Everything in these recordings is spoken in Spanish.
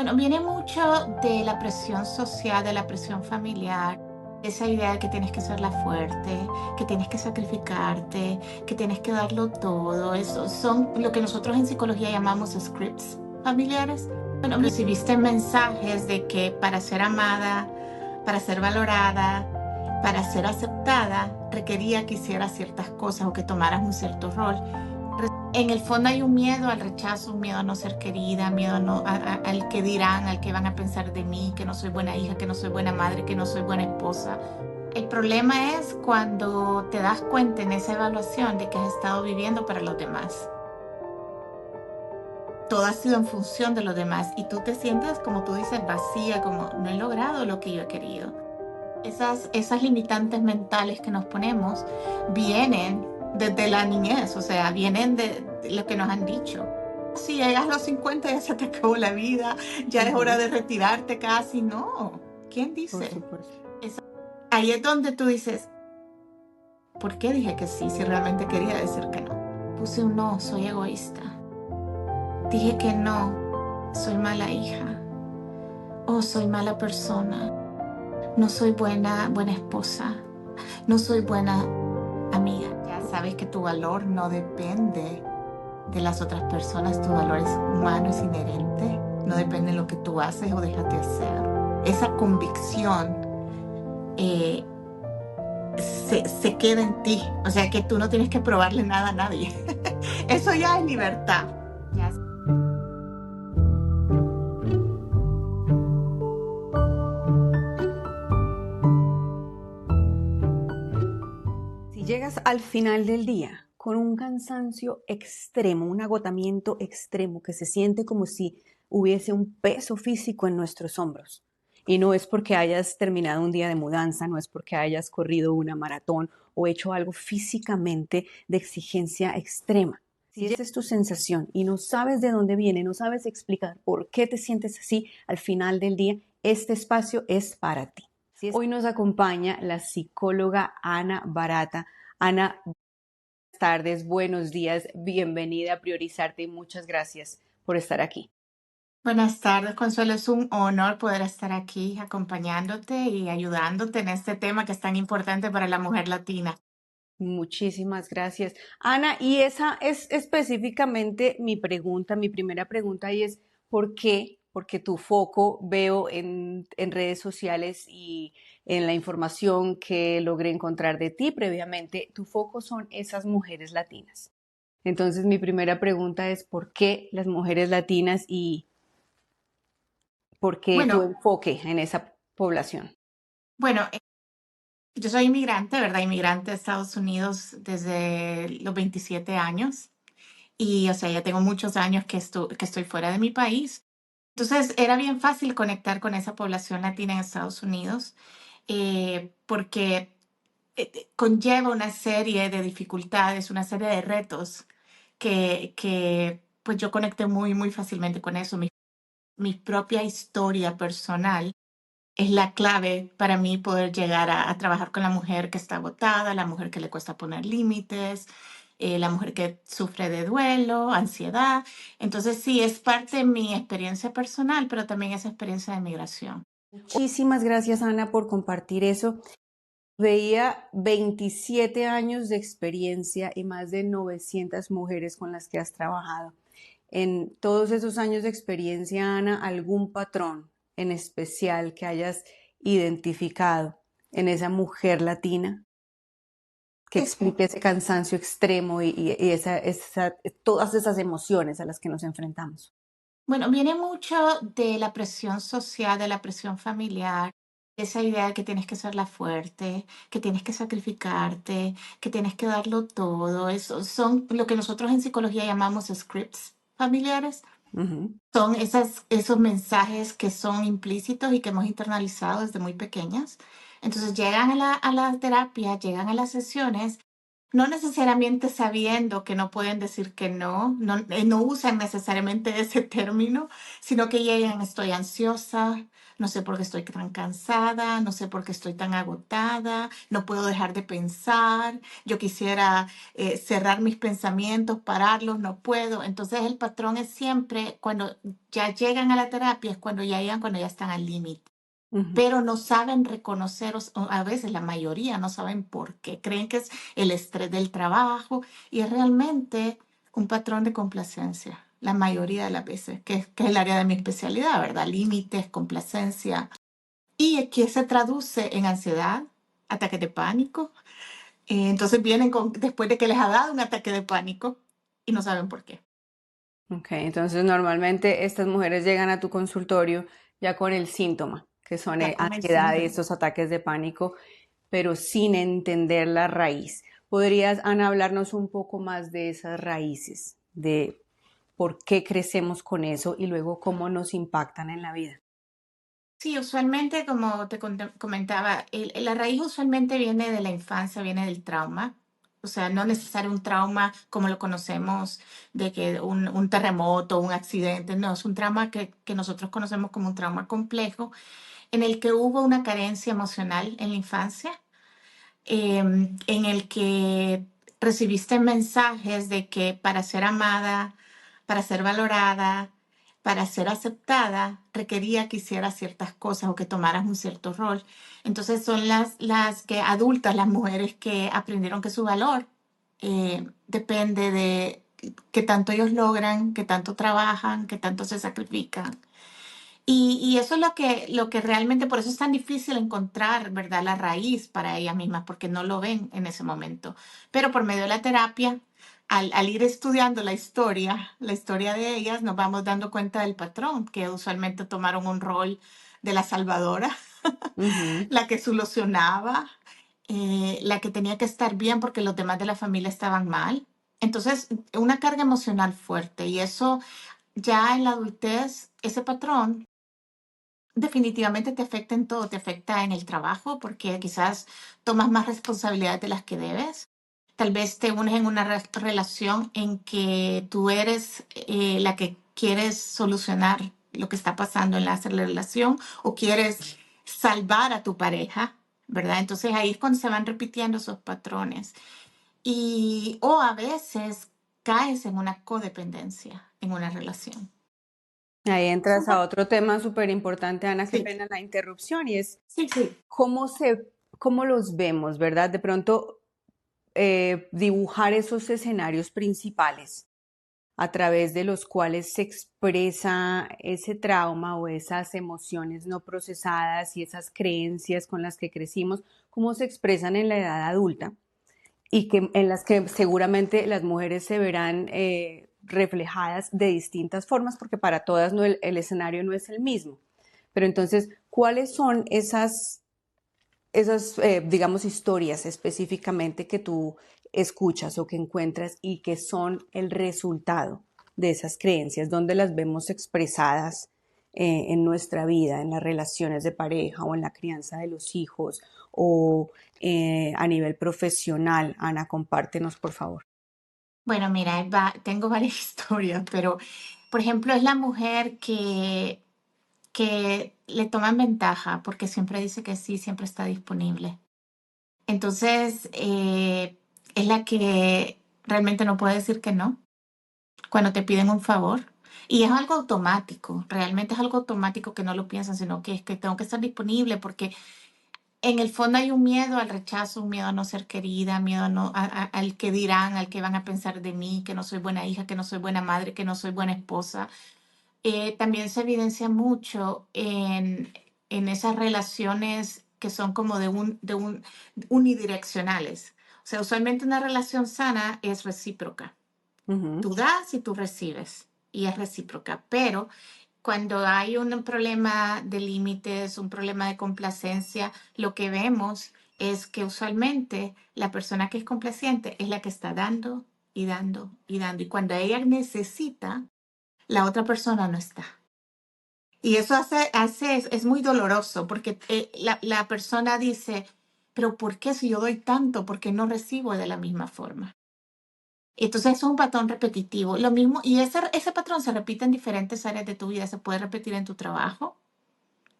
Bueno, viene mucho de la presión social, de la presión familiar, esa idea de que tienes que ser la fuerte, que tienes que sacrificarte, que tienes que darlo todo. Eso son lo que nosotros en psicología llamamos scripts familiares. Bueno, recibiste mensajes de que para ser amada, para ser valorada, para ser aceptada, requería que hicieras ciertas cosas o que tomaras un cierto rol. En el fondo hay un miedo al rechazo, un miedo a no ser querida, miedo al que dirán, al que van a pensar de mí, que no soy buena hija, que no soy buena madre, que no soy buena esposa. El problema es cuando te das cuenta en esa evaluación de que has estado viviendo para los demás. Todo ha sido en función de los demás y tú te sientes, como tú dices, vacía, como no he logrado lo que yo he querido. Esas limitantes mentales que nos ponemos vienen desde la niñez, o sea, vienen de lo que nos han dicho. Si llegas a los 50 ya se te acabó la vida, ya es hora Ujú, de retirarte casi. No, ¿quién por dice? supuesto. Esa- Ahí es donde tú dices, ¿por qué dije que sí si realmente quería decir que no? Puse un no, soy egoísta. Dije que no, soy mala hija. O soy mala persona. No soy buena esposa. No soy buena amiga. Ya sabes que tu valor no depende de las otras personas, tu valor es humano, es inherente, no depende de lo que tú haces o dejas de hacer. Esa convicción eh, se queda en ti, o sea que tú no tienes que probarle nada a nadie. Eso ya es libertad. Ya. Si llegas al final del día con un cansancio extremo, un agotamiento extremo que se siente como si hubiese un peso físico en nuestros hombros, y no es porque hayas terminado un día de mudanza, no es porque hayas corrido una maratón o hecho algo físicamente de exigencia extrema. Si esa es tu sensación y no sabes de dónde viene, no sabes explicar por qué te sientes así al final del día, este espacio es para ti. Hoy nos acompaña la psicóloga Ana Barata. Ana, buenas tardes, buenos días, bienvenida a Priorizarte y muchas gracias por estar aquí. Buenas tardes, Consuelo. Es un honor poder estar aquí acompañándote y ayudándote en este tema que es tan importante para la mujer latina. Muchísimas gracias. Ana, y esa es específicamente mi pregunta, mi primera pregunta y es, ¿por qué? Porque tu foco veo en redes sociales y en la información que logré encontrar de ti previamente, tu foco son esas mujeres latinas. Entonces, mi primera pregunta es, ¿por qué las mujeres latinas y por qué tu Bueno, enfoque en esa población? bueno, yo soy inmigrante, ¿verdad? Inmigrante de Estados Unidos desde los 27 años y, o sea, ya tengo muchos años que estoy fuera de mi país. Entonces, era bien fácil conectar con esa población latina en Estados Unidos porque conlleva una serie de dificultades, una serie de retos pues yo conecté muy fácilmente con eso. Mi propia historia personal es la clave para mí poder llegar a trabajar con la mujer que está agotada, la mujer que le cuesta poner límites, la mujer que sufre de duelo, ansiedad. Entonces sí, es parte de mi experiencia personal, pero también es experiencia de migración. Muchísimas gracias, Ana, por compartir eso. Veía 27 años de experiencia y más de 900 mujeres con las que has trabajado. En todos esos años de experiencia, Ana, ¿algún patrón en especial que hayas identificado en esa mujer latina que Es- explique ese cansancio extremo y todas esas emociones a las que nos enfrentamos? bueno, viene mucho de la presión social, de la presión familiar, esa idea de que tienes que ser la fuerte, que tienes que sacrificarte, que tienes que darlo todo. Eso son lo que nosotros en psicología llamamos scripts familiares. Ujú. Son esos mensajes que son implícitos y que hemos internalizado desde muy pequeñas. Entonces llegan a la terapia, llegan a las sesiones No necesariamente sabiendo que no pueden decir que no, no usan necesariamente ese término, sino que llegan, estoy ansiosa, no sé por qué estoy tan cansada, no sé por qué estoy tan agotada, no puedo dejar de pensar, yo quisiera cerrar mis pensamientos, pararlos, no puedo. Entonces el patrón es siempre cuando ya llegan a la terapia, es cuando ya llegan, cuando ya están al límite, Ujú. pero no saben reconocer, o a veces la mayoría no saben por qué, creen que es el estrés del trabajo y es realmente un patrón de complacencia, la mayoría de las veces, que es el área de mi especialidad, ¿verdad? Límites, complacencia, y que se traduce en ansiedad, ataques de pánico. Entonces vienen después de que les ha dado un ataque de pánico y no saben por qué. Ok, entonces normalmente estas mujeres llegan a tu consultorio ya con el síntoma, que son Ya con el ansiedad y síndrome. estos ataques de pánico, pero sin entender la raíz. ¿Podrías, Ana, hablarnos un poco más de esas raíces, de por qué crecemos con eso y luego cómo nos impactan en la vida? Sí, usualmente, como te comentaba, la raíz usualmente viene de la infancia, viene del trauma. O sea, no necesario un trauma como lo conocemos, de que un terremoto, un accidente, no, es un trauma que nosotros conocemos como un trauma complejo, en el que hubo una carencia emocional en la infancia, en el que recibiste mensajes de que para ser amada, para ser valorada, para ser aceptada, requería que hicieras ciertas cosas o que tomaras un cierto rol. Entonces son las que adultas, las mujeres que aprendieron que su valor depende de qué tanto ellos logran, qué tanto trabajan, qué tanto se sacrifican. Y eso es lo que realmente, por eso es tan difícil encontrar, ¿verdad?, la raíz para ellas mismas, porque no lo ven en ese momento. Pero por medio de la terapia, al ir estudiando la historia de ellas, nos vamos dando cuenta del patrón, que usualmente tomaron un rol de la salvadora, Ujú. la que solucionaba, la que tenía que estar bien porque los demás de la familia estaban mal. Entonces, una carga emocional fuerte y eso ya en la adultez, ese patrón definitivamente te afecta en todo, te afecta en el trabajo porque quizás tomas más responsabilidades de las que debes. Tal vez te unes en una relación en que tú eres la que quieres solucionar lo que está pasando en la relación o quieres salvar a tu pareja, ¿verdad? Entonces ahí es cuando se van repitiendo esos patrones. Y o a veces caes en una codependencia en una relación. Ahí entras a Súper. otro tema súper importante, Ana, qué Sí, pena la interrupción, y es sí, sí. cómo cómo los vemos, ¿verdad? De pronto dibujar esos escenarios principales a través de los cuales se expresa ese trauma o esas emociones no procesadas y esas creencias con las que crecimos, cómo se expresan en la edad adulta y que en las que seguramente las mujeres se verán reflejadas de distintas formas, porque para todas no, el escenario no es el mismo. Pero entonces, ¿cuáles son esas, digamos, historias específicamente que tú escuchas o que encuentras y que son el resultado de esas creencias, donde las vemos expresadas en nuestra vida, en las relaciones de pareja o en la crianza de los hijos o a nivel profesional? Ana, compártenos, por favor. Bueno, mira, tengo varias historias, pero por ejemplo, es la mujer que le toman ventaja porque siempre dice que sí, siempre está disponible. Entonces, es la que realmente no puede decir que no cuando te piden un favor. Y es algo automático, realmente es algo automático que no lo piensan, sino que es que tengo que estar disponible porque en el fondo hay un miedo al rechazo, un miedo a no ser querida, miedo a no, al que dirán, al que van a pensar de mí, que no soy buena hija, que no soy buena madre, que no soy buena esposa. También se evidencia mucho en esas relaciones que son como de un unidireccionales. O sea, usualmente una relación sana es recíproca. Ujú. Tú das y tú recibes y es recíproca, pero cuando hay un problema de límites, un problema de complacencia, lo que vemos es que usualmente la persona que es complaciente es la que está dando y dando y dando. Y cuando ella necesita, la otra persona no está. Y eso es muy doloroso porque la persona dice, pero ¿por qué si yo doy tanto? ¿Por qué no recibo de la misma forma? Entonces, eso es un patrón repetitivo. Lo mismo, y ese patrón se repite en diferentes áreas de tu vida. Se puede repetir en tu trabajo,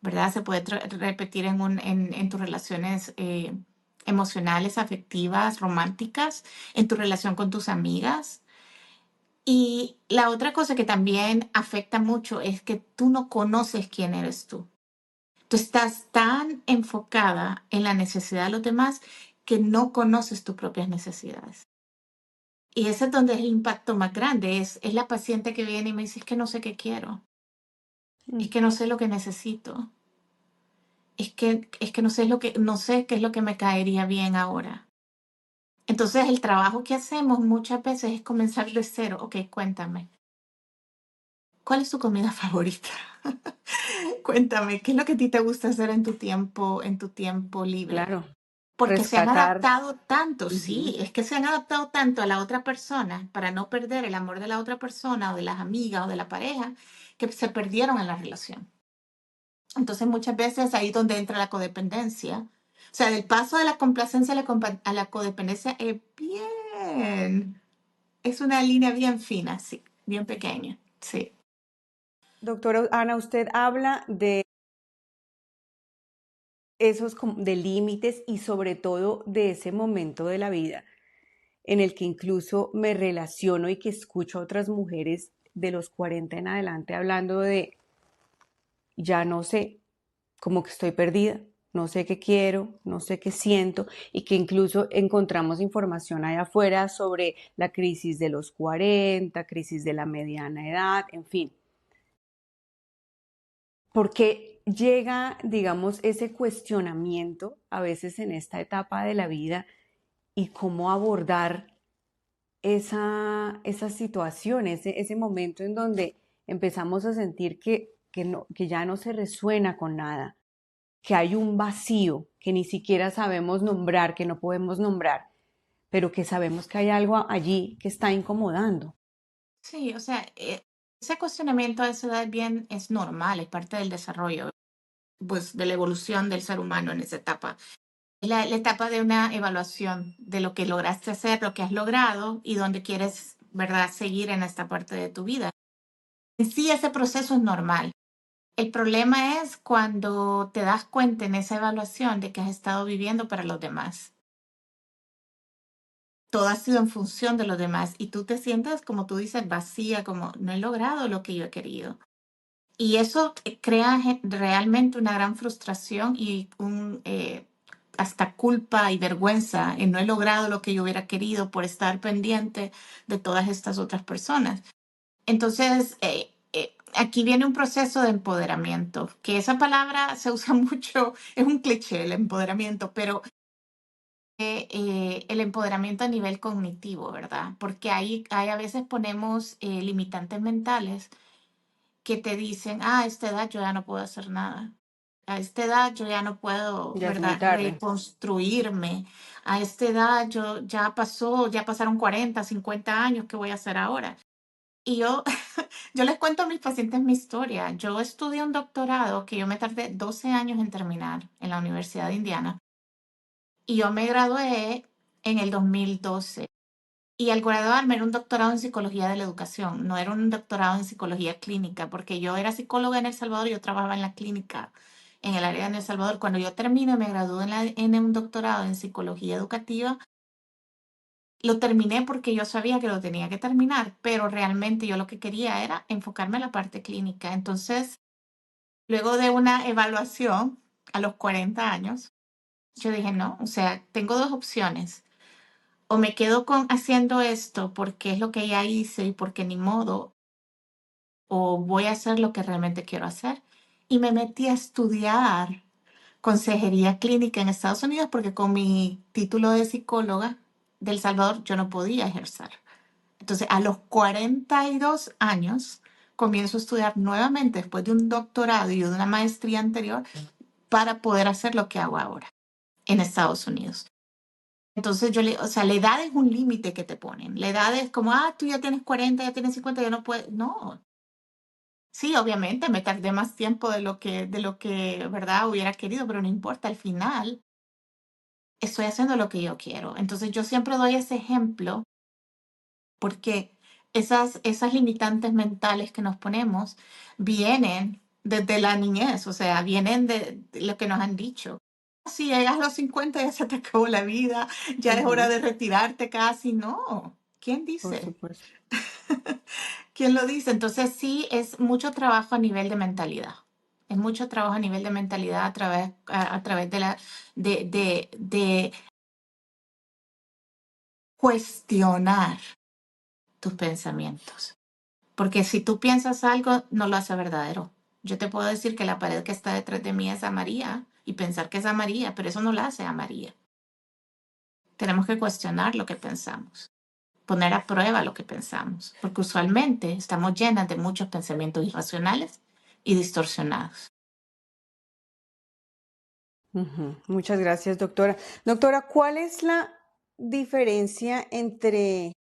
¿verdad? Se puede repetir en tus relaciones emocionales, afectivas, románticas, en tu relación con tus amigas. Y la otra cosa que también afecta mucho es que tú no conoces quién eres tú. Tú estás tan enfocada en la necesidad de los demás que no conoces tus propias necesidades. Y ese es donde es el impacto más grande. Es la paciente que viene y me dice, es que no sé qué quiero, es Mm. que no sé lo que necesito, es que no sé, no sé qué es lo que me caería bien ahora. Entonces el trabajo que hacemos muchas veces es comenzar de cero. Ok, cuéntame, ¿cuál es tu comida favorita? Cuéntame, ¿qué es lo que a ti te gusta hacer en tu tiempo libre? Claro, Porque se han rescatar. adaptado tanto, Ujú. sí, es que se han adaptado tanto a la otra persona para no perder el amor de la otra persona o de las amigas o de la pareja que se perdieron en la relación. Entonces muchas veces ahí es donde entra la codependencia. O sea, del paso de la complacencia a la codependencia es una línea bien fina, sí, bien pequeña, sí. Doctora Ana, usted habla de esos de límites y sobre todo de ese momento de la vida en el que incluso me relaciono y que escucho a otras mujeres de los 40 en adelante hablando de ya no sé, como que estoy perdida, no sé qué quiero, no sé qué siento y que incluso encontramos información allá afuera sobre la crisis de los 40, crisis de la mediana edad, en fin. Porque llega, digamos, ese cuestionamiento a veces en esta etapa de la vida y cómo abordar esa situación, ese momento en donde empezamos a sentir que ya no se resuena con nada, que hay un vacío que ni siquiera sabemos nombrar, que no podemos nombrar, pero que sabemos que hay algo allí que está incomodando. Sí, o sea, ese cuestionamiento a esa edad bien es normal, es parte del desarrollo, pues de la evolución del ser humano en esa etapa. Es la etapa de una evaluación de lo que lograste hacer, lo que has logrado y dónde quieres, ¿verdad?, seguir en esta parte de tu vida. En sí, ese proceso es normal. El problema es cuando te das cuenta en esa evaluación de que has estado viviendo para los demás. Todo ha sido en función de los demás y tú te sientes, como tú dices, vacía, como no he logrado lo que yo he querido. Y eso crea realmente una gran frustración y hasta culpa y vergüenza en no he logrado lo que yo hubiera querido por estar pendiente de todas estas otras personas. Entonces, aquí viene un proceso de empoderamiento, que esa palabra se usa mucho, es un cliché el empoderamiento, pero el empoderamiento a nivel cognitivo, ¿verdad? Porque ahí a veces ponemos limitantes mentales que te dicen, a esta edad yo ya no puedo hacer nada. A esta edad yo ya no puedo, Ya es muy ¿verdad?, tarde. reconstruirme. A esta edad ya pasaron 40, 50 años, ¿qué voy a hacer ahora? Y yo, yo les cuento a mis pacientes mi historia. Yo estudié un doctorado que yo me tardé 12 años en terminar en la Universidad de Indiana y yo me gradué en el 2012. Y al graduarme era un doctorado en psicología de la educación, no era un doctorado en psicología clínica, porque yo era psicóloga en El Salvador y yo trabajaba en la clínica en el área de El Salvador. Cuando yo termino y me gradué en un doctorado en psicología educativa, lo terminé porque yo sabía que lo tenía que terminar, pero realmente yo lo que quería era enfocarme en la parte clínica. Entonces, luego de una evaluación a los 40 años, yo dije, no, o sea, tengo dos opciones. O me quedo haciendo esto porque es lo que ya hice y porque ni modo, o voy a hacer lo que realmente quiero hacer. Y me metí a estudiar consejería clínica en Estados Unidos porque con mi título de psicóloga del Salvador yo no podía ejercer. Entonces, a los 42 años, comienzo a estudiar nuevamente después de un doctorado y de una maestría anterior para poder hacer lo que hago ahora en Estados Unidos. Entonces o sea, la edad es un límite que te ponen. La edad es como, tú ya tienes 40, ya tienes 50, ya no puedes. No. Sí, obviamente me tardé más tiempo de lo que, ¿verdad?, hubiera querido, pero no importa. Al final, estoy haciendo lo que yo quiero. Entonces yo siempre doy ese ejemplo porque esas limitantes mentales que nos ponemos vienen desde la niñez, o sea, vienen de lo que nos han dicho. Si llegas a los 50 ya se te acabó la vida, ya es hora Ujú, de retirarte casi. No, ¿quién por dice? supuesto. ¿Quién lo dice? Entonces sí, es mucho trabajo a nivel de mentalidad. Es mucho trabajo a nivel de mentalidad a través de cuestionar tus pensamientos. Porque si tú piensas algo, no lo hace verdadero. Yo te puedo decir que la pared que está detrás de mí es amarilla y pensar que es amarilla, pero eso no la hace amarilla. Tenemos que cuestionar lo que pensamos, poner a prueba lo que pensamos, porque usualmente estamos llenas de muchos pensamientos irracionales y distorsionados. Ujú. Muchas gracias, doctora. Doctora, ¿cuál es la diferencia entre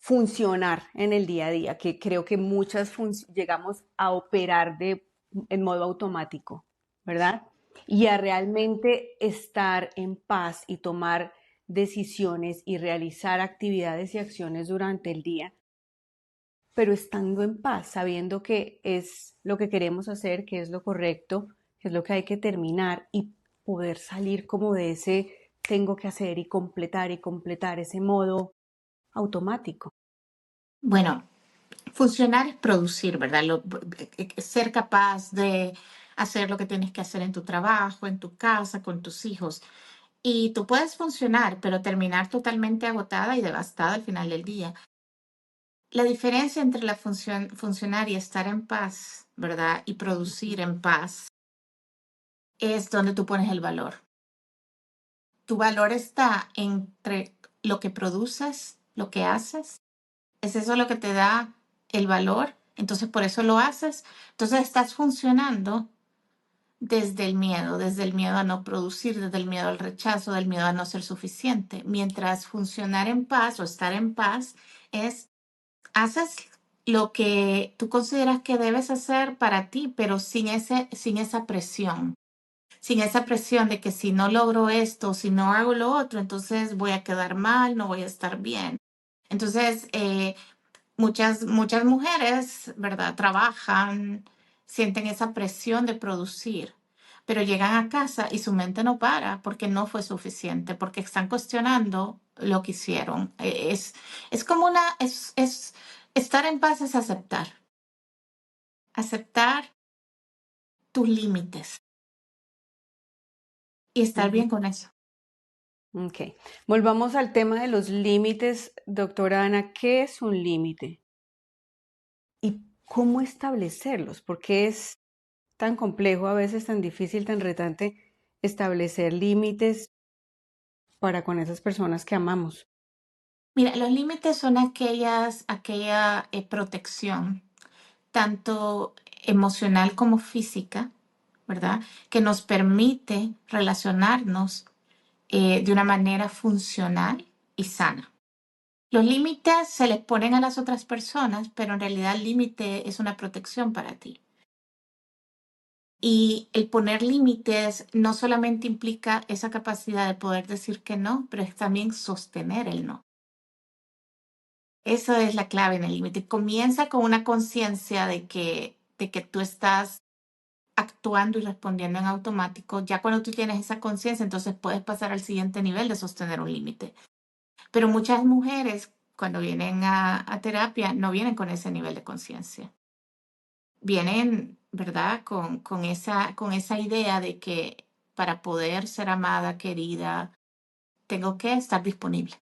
funcionar en el día a día, que creo que muchas llegamos a operar en modo automático, ¿verdad? Y a realmente estar en paz y tomar decisiones y realizar actividades y acciones durante el día, pero estando en paz, sabiendo que es lo que queremos hacer, que es lo correcto, que es lo que hay que terminar y poder salir como de ese tengo que hacer y completar ese modo automático. Bueno, funcionar es producir, ¿verdad? Ser capaz de hacer lo que tienes que hacer en tu trabajo, en tu casa, con tus hijos. Y tú puedes funcionar, pero terminar totalmente agotada y devastada al final del día. La diferencia entre la funcionar y estar en paz, ¿verdad? Y producir en paz es donde tú pones el valor. Tu valor está entre lo que produces, lo que haces. ¿Es eso lo que te da el valor? Entonces por eso lo haces. Entonces estás funcionando desde el miedo a no producir, desde el miedo al rechazo, del miedo a no ser suficiente. Mientras funcionar en paz o estar en paz es, haces lo que tú consideras que debes hacer para ti, pero sin esa presión de que si no logro esto, si no hago lo otro, entonces voy a quedar mal, no voy a estar bien. Entonces, muchas mujeres, ¿verdad? Trabajan, sienten esa presión de producir, pero llegan a casa y su mente no para porque no fue suficiente, porque están cuestionando lo que hicieron. Es como estar en paz es aceptar tus límites y estar Ujú. bien con eso. Ok. Volvamos al tema de los límites, doctora Ana. ¿Qué es un límite? ¿Y cómo establecerlos? Porque es tan complejo, a veces tan difícil, tan retante establecer límites para con esas personas que amamos. Mira, los límites son aquella protección, tanto emocional como física, ¿verdad? Que nos permite relacionarnos de una manera funcional y sana. Los límites se les ponen a las otras personas, pero en realidad el límite es una protección para ti. Y el poner límites no solamente implica esa capacidad de poder decir que no, pero es también sostener el no. Esa es la clave en el límite. Comienza con una conciencia de que tú estás actuando y respondiendo en automático. Ya cuando tú tienes esa conciencia, entonces puedes pasar al siguiente nivel de sostener un límite. Pero muchas mujeres, cuando vienen a terapia, no vienen con ese nivel de conciencia. Vienen, ¿verdad? Con esa idea de que para poder ser amada, querida, tengo que estar disponible.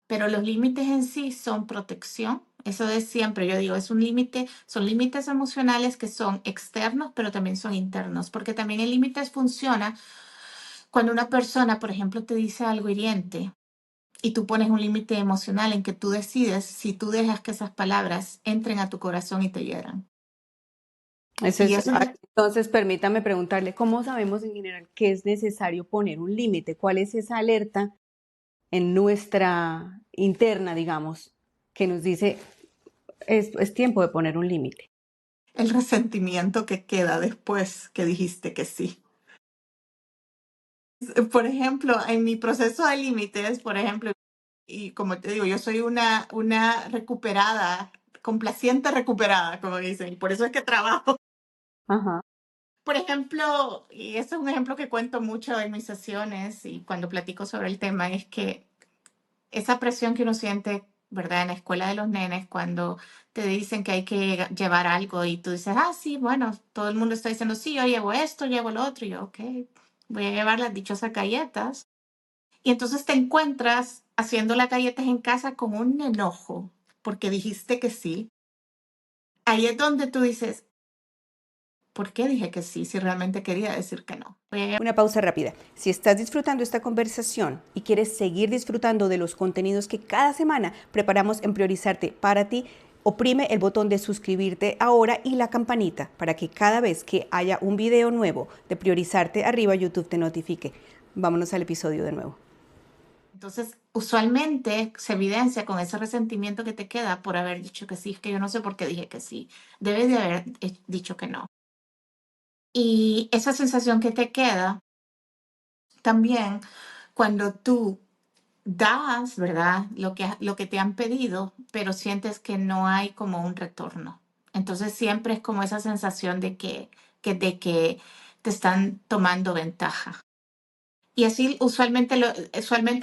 Pero los límites en sí son protección. Eso de siempre, yo digo, es un límite, son límites emocionales que son externos, pero también son internos, porque también el límite funciona cuando una persona, por ejemplo, te dice algo hiriente y tú pones un límite emocional en que tú decides si tú dejas que esas palabras entren a tu corazón y te hieran. Y eso es, Entonces, permítame preguntarle, ¿cómo sabemos en general que es necesario poner un límite? ¿Cuál es esa alerta en nuestra interna, digamos, que nos dice es tiempo de poner un límite? el resentimiento que queda después que dijiste que sí. Por ejemplo, en mi proceso de límites, por ejemplo, y como te digo, yo soy una recuperada, complaciente recuperada, como dicen, y por eso es que trabajo. Ajá. Por ejemplo, y ese es un ejemplo que cuento mucho en mis sesiones y cuando platico sobre el tema, es que esa presión que uno siente, ¿verdad? En la escuela de los nenes, cuando te dicen que hay que llevar algo y tú dices, ah, sí, bueno, todo el mundo está diciendo, sí, yo llevo esto, llevo lo otro, y yo, ok, voy a llevar las dichosas galletas. Y entonces te encuentras haciendo las galletas en casa con un enojo porque dijiste que sí. Ahí es donde tú dices, ¿por qué dije que sí si realmente quería decir que no? Una pausa rápida. Si estás disfrutando esta conversación y quieres seguir disfrutando de los contenidos que cada semana preparamos en Priorizarte para ti, oprime el botón de suscribirte ahora y la campanita para que cada vez que haya un video nuevo de Priorizarte arriba, YouTube te notifique. Vámonos al episodio de nuevo. Entonces, usualmente se evidencia con ese resentimiento que te queda por haber dicho que sí. Es que yo no sé por qué dije que sí. Debes de haber dicho que no. Y esa sensación que te queda también cuando tú das, ¿verdad? Lo que te han pedido, pero sientes que no hay como un retorno. Entonces siempre es como esa sensación de que te están tomando ventaja. Y así usualmente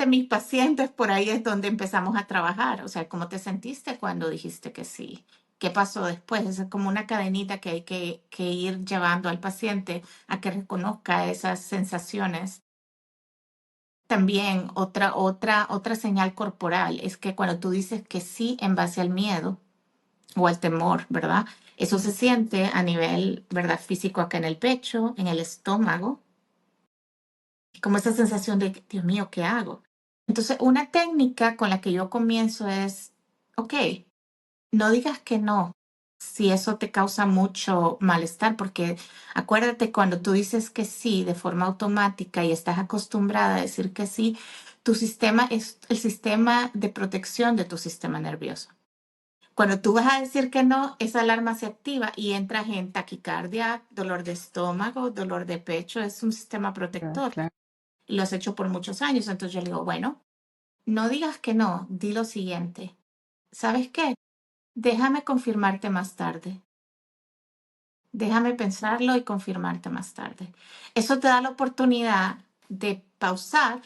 mis pacientes por ahí es donde empezamos a trabajar. O sea, ¿cómo te sentiste cuando dijiste que sí? ¿Qué pasó después? Es como una cadenita que hay que ir llevando al paciente a que reconozca esas sensaciones. También otra señal corporal es que cuando tú dices que sí en base al miedo o al temor, ¿verdad? Eso se siente a nivel, ¿verdad? Físico acá en el pecho, en el estómago, como esa sensación de, Dios mío, ¿qué hago? Entonces, una técnica con la que yo comienzo es, ok, no digas que no si eso te causa mucho malestar, porque acuérdate, cuando tú dices que sí de forma automática y estás acostumbrada a decir que sí, tu sistema es el sistema de protección de tu sistema nervioso. Cuando tú vas a decir que no, esa alarma se activa y entras en taquicardia, dolor de estómago, dolor de pecho, es un sistema protector. Claro. Y lo has hecho por muchos años, entonces yo le digo, bueno, no digas que no, di lo siguiente. ¿Sabes qué? Déjame confirmarte más tarde. Déjame pensarlo y confirmarte más tarde. Eso te da la oportunidad de pausar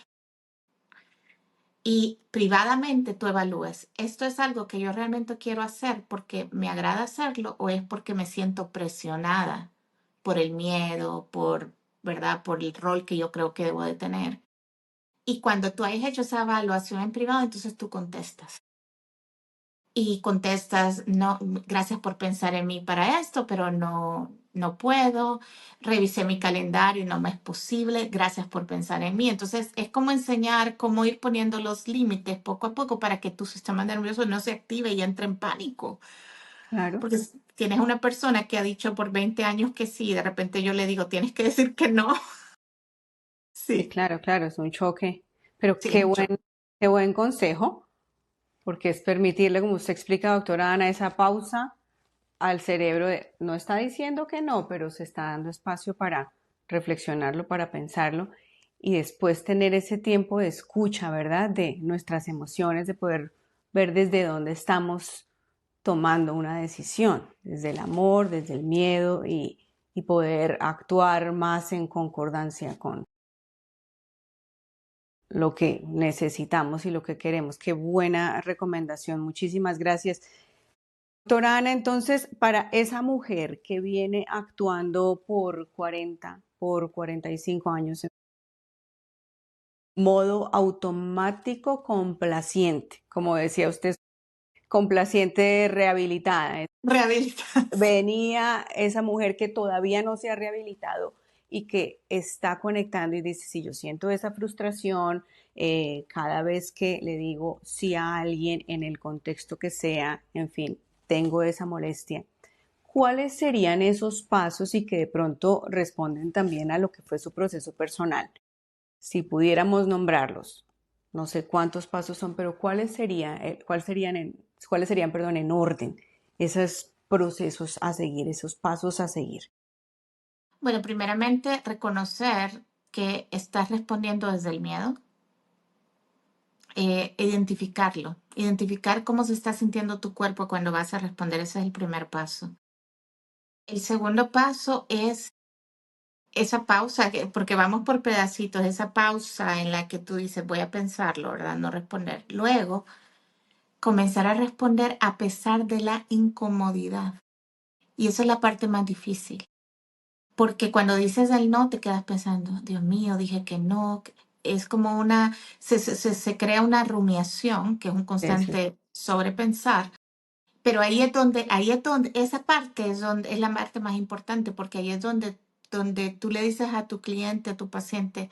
y privadamente tú evalúes, ¿esto es algo que yo realmente quiero hacer porque me agrada hacerlo o es porque me siento presionada por el miedo, ¿verdad? Por el rol que yo creo que debo de tener? Y cuando tú hayas hecho esa evaluación en privado, entonces tú contestas. Y contestas, no, gracias por pensar en mí para esto, pero no puedo. Revisé mi calendario y no me es posible. Gracias por pensar en mí. Entonces, es como enseñar cómo ir poniendo los límites poco a poco para que tu sistema nervioso no se active y entre en pánico. Claro. Porque tienes una persona que ha dicho por 20 años que sí, de repente yo le digo, tienes que decir que no. Sí, Sí, claro, claro, es un choque. Pero sí, es mucho. qué buen consejo, porque es permitirle, como usted explica, doctora Ana, esa pausa al cerebro no está diciendo que no, pero se está dando espacio para reflexionarlo, para pensarlo y después tener ese tiempo de escucha, ¿verdad? De nuestras emociones, de poder ver desde dónde estamos tomando una decisión, desde el amor, desde el miedo y poder actuar más en concordancia con lo que necesitamos y lo que queremos. Qué buena recomendación. Muchísimas gracias. Doctora Ana, entonces, para esa mujer que viene actuando por 40, por 45 años, en modo automático complaciente, como decía usted, complaciente rehabilitada. Rehabilitas. Venía esa mujer que todavía no se ha rehabilitado y que está conectando y dice, si yo siento esa frustración cada vez que le digo sí a alguien en el contexto que sea, en fin, tengo esa molestia. ¿Cuáles serían esos pasos y que de pronto responden también a lo que fue su proceso personal? Si pudiéramos nombrarlos, no sé cuántos pasos son, pero cuáles serían, perdón, en orden esos procesos a seguir, esos pasos a seguir? Bueno, primeramente reconocer que estás respondiendo desde el miedo, identificar cómo se está sintiendo tu cuerpo cuando vas a responder, ese es el primer paso. El segundo paso es esa pausa, porque vamos por pedacitos, esa pausa en la que tú dices, voy a pensarlo, ¿verdad? No responder. Luego, comenzar a responder a pesar de la incomodidad. Y esa es la parte más difícil, porque cuando dices el no, te quedas pensando, Dios mío, dije que no. Es como se crea una rumiación, que es un Eso. constante sobrepensar, pero esa parte es donde es la parte más importante, porque ahí es donde tú le dices a tu cliente, a tu paciente,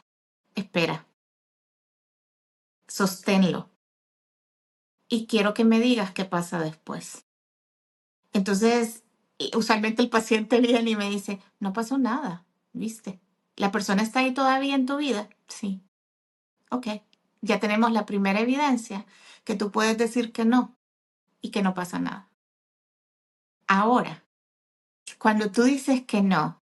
espera, sosténlo y quiero que me digas qué pasa después. Entonces, usualmente el paciente viene y me dice, no pasó nada, ¿viste? ¿La persona está ahí todavía en tu vida? Sí. Ok. Ya tenemos la primera evidencia que tú puedes decir que no y que no pasa nada. Ahora, cuando tú dices que no,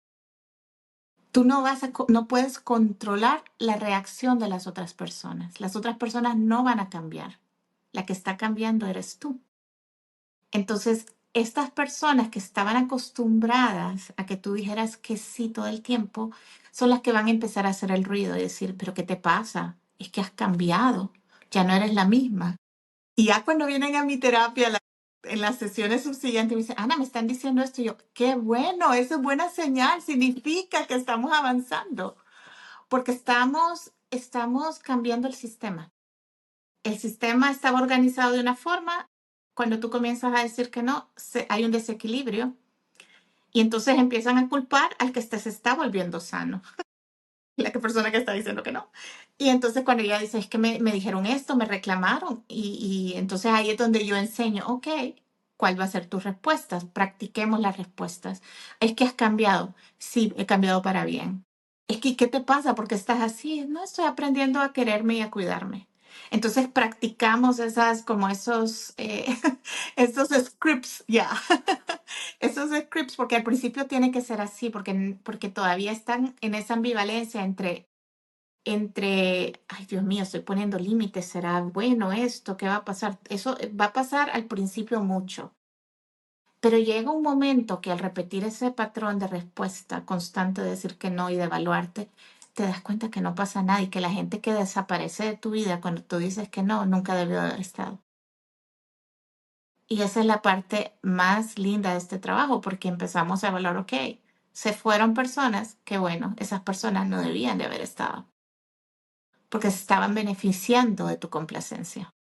tú no puedes controlar la reacción de las otras personas. Las otras personas no van a cambiar. La que está cambiando eres tú. Entonces, estas personas que estaban acostumbradas a que tú dijeras que sí todo el tiempo, son las que van a empezar a hacer el ruido y decir, pero ¿qué te pasa? Es que has cambiado, ya no eres la misma. Y ya cuando vienen a mi terapia, en las sesiones subsiguientes, me dicen, Ana, me están diciendo esto. Y yo, qué bueno, eso es buena señal, significa que estamos avanzando, porque estamos cambiando el sistema. El sistema estaba organizado de una forma, cuando tú comienzas a decir que no, hay un desequilibrio y entonces empiezan a culpar al que se está volviendo sano, la persona que está diciendo que no. Y entonces cuando ella dice, es que me dijeron esto, me reclamaron y entonces ahí es donde yo enseño, ok, ¿cuál va a ser tus respuestas? Practiquemos las respuestas. Es que has cambiado. Sí, he cambiado para bien. Es que, ¿qué te pasa? ¿Por qué estás así? No, estoy aprendiendo a quererme y a cuidarme. Entonces practicamos como esos scripts, ya. Esos scripts, porque al principio tiene que ser así, porque todavía están en esa ambivalencia ay Dios mío, estoy poniendo límites, ¿será bueno esto? ¿Qué va a pasar? Eso va a pasar al principio mucho. Pero llega un momento que al repetir ese patrón de respuesta constante de decir que no y de evaluarte, te das cuenta que no pasa nada y que la gente que desaparece de tu vida cuando tú dices que no, nunca debió haber estado. Y esa es la parte más linda de este trabajo, porque empezamos a evaluar, ok, se fueron personas que, bueno, esas personas no debían de haber estado, porque se estaban beneficiando de tu complacencia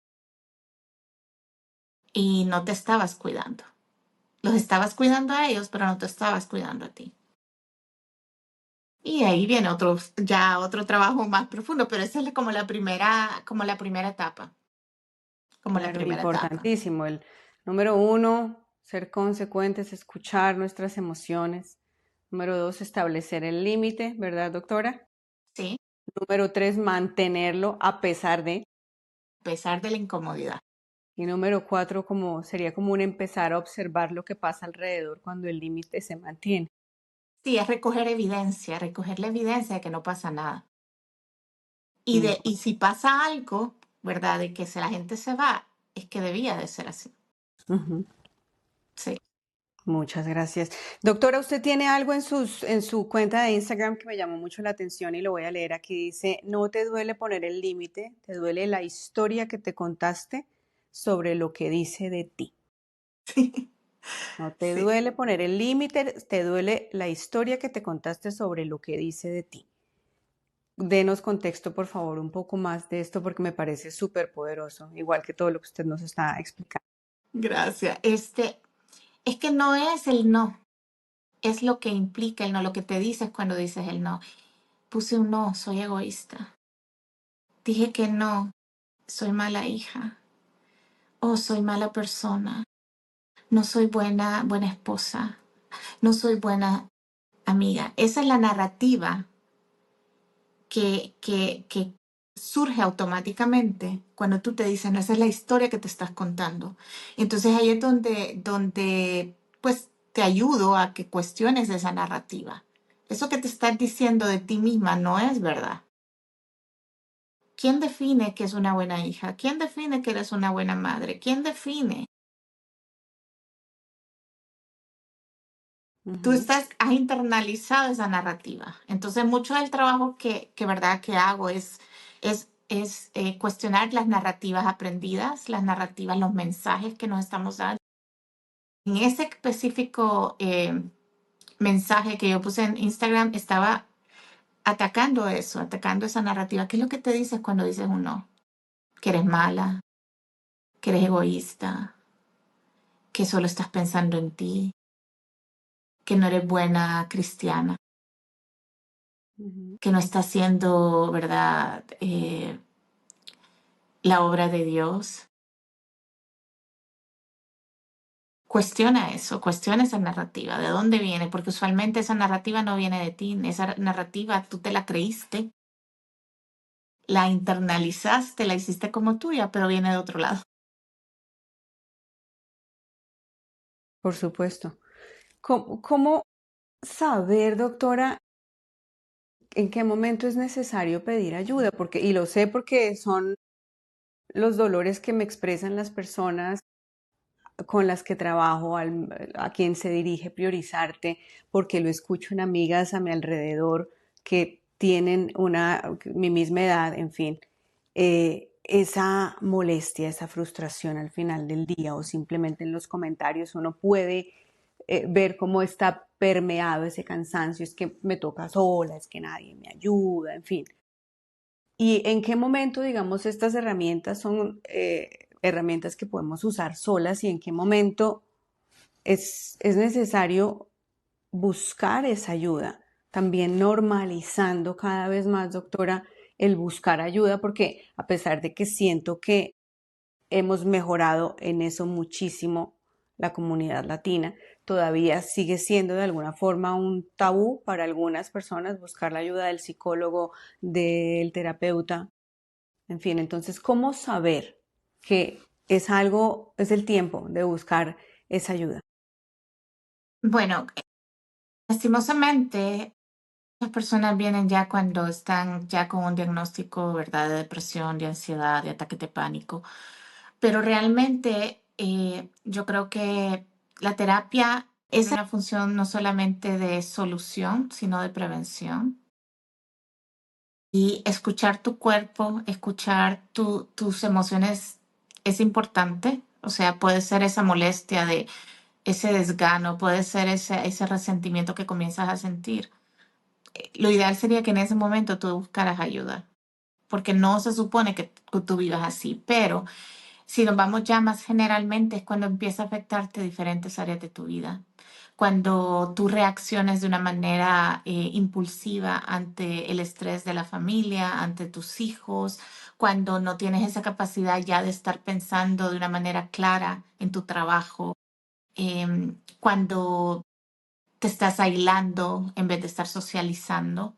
y no te estabas cuidando. Los estabas cuidando a ellos, pero no te estabas cuidando a ti. Y ahí viene otro trabajo más profundo, pero esa es como la primera etapa, como la Claro, primera etapa. importantísimo. El número uno, ser consecuentes, escuchar nuestras emociones. Número dos, establecer el límite, ¿verdad, doctora? Sí, Número tres, mantenerlo a pesar de. a pesar de la incomodidad. Y número cuatro, sería como un empezar a observar lo que pasa alrededor cuando el límite se mantiene. Sí, es recoger la evidencia de que no pasa nada. Impo- Y si pasa algo, ¿verdad? De que la gente se va, es que debía de ser así. Ujú. Sí. Muchas gracias. Doctora, usted tiene algo en su cuenta de Instagram que me llamó mucho la atención y lo voy a leer aquí. Dice, no te duele poner el límite, te duele la historia que te contaste sobre lo que dice de ti. No te Sí. duele poner el límite, te duele la historia que te contaste sobre lo que dice de ti. Denos contexto, por favor, un poco más de esto porque me parece súper poderoso, igual que todo lo que usted nos está explicando. Gracias. Es que no es el no, es lo que implica el no, lo que te dices cuando dices el no. Puse un no, soy egoísta. Dije que no, soy mala hija. O soy mala persona. No soy buena esposa. No soy buena amiga. Esa es la narrativa que surge automáticamente cuando tú te dices, no, esa es la historia que te estás contando. Entonces ahí es donde pues te ayudo a que cuestiones esa narrativa. Eso que te estás diciendo de ti misma no es verdad. ¿Quién define que es una buena hija? ¿Quién define que eres una buena madre? ¿Quién define? Tú Ujú, has internalizado esa narrativa. Entonces, mucho del trabajo verdad, que hago es cuestionar las narrativas aprendidas, las narrativas, los mensajes que nos estamos dando. En ese específico mensaje que yo puse en Instagram, estaba atacando eso, atacando esa narrativa. ¿Qué es lo que te dices cuando dices un no? Que eres mala, que eres egoísta, que solo estás pensando en ti, que no eres buena cristiana, ujú. que no estás haciendo, ¿verdad? La obra de Dios. Cuestiona eso, cuestiona esa narrativa, ¿de dónde viene? Porque usualmente esa narrativa no viene de ti, esa narrativa tú te la creíste, la internalizaste, la hiciste como tuya, pero viene de otro lado. Por supuesto. ¿Cómo saber, doctora, en qué momento es necesario pedir ayuda? Porque, y lo sé porque son los dolores que me expresan las personas con las que trabajo, a quien se dirige Priorizarte, porque lo escucho en amigas a mi alrededor que tienen mi misma edad, en fin, esa molestia, esa frustración al final del día o simplemente en los comentarios uno puede ver cómo está permeado ese cansancio, es que me toca sola, es que nadie me ayuda, en fin. ¿Y en qué momento, digamos, estas herramientas son herramientas que podemos usar solas y en qué momento es necesario buscar esa ayuda? También normalizando cada vez más, doctora, el buscar ayuda, porque a pesar de que siento que hemos mejorado en eso muchísimo la comunidad latina, todavía sigue siendo de alguna forma un tabú para algunas personas buscar la ayuda del psicólogo, del terapeuta, en fin. Entonces, ¿cómo saber que es el tiempo de buscar esa ayuda? Bueno, lastimosamente, las personas vienen ya cuando están ya con un diagnóstico, ¿verdad? De depresión, de ansiedad, de ataque de pánico. Pero realmente yo creo que la terapia es una función no solamente de solución, sino de prevención. Y escuchar tu cuerpo, escuchar tus emociones es importante. O sea, puede ser esa molestia de ese desgano, puede ser ese resentimiento que comienzas a sentir. Lo ideal sería que en ese momento tú buscaras ayuda, porque no se supone que tú vivas así, pero si nos vamos ya más generalmente es cuando empieza a afectarte diferentes áreas de tu vida. Cuando tú reacciones de una manera impulsiva ante el estrés de la familia, ante tus hijos, cuando no tienes esa capacidad ya de estar pensando de una manera clara en tu trabajo, cuando te estás aislando en vez de estar socializando,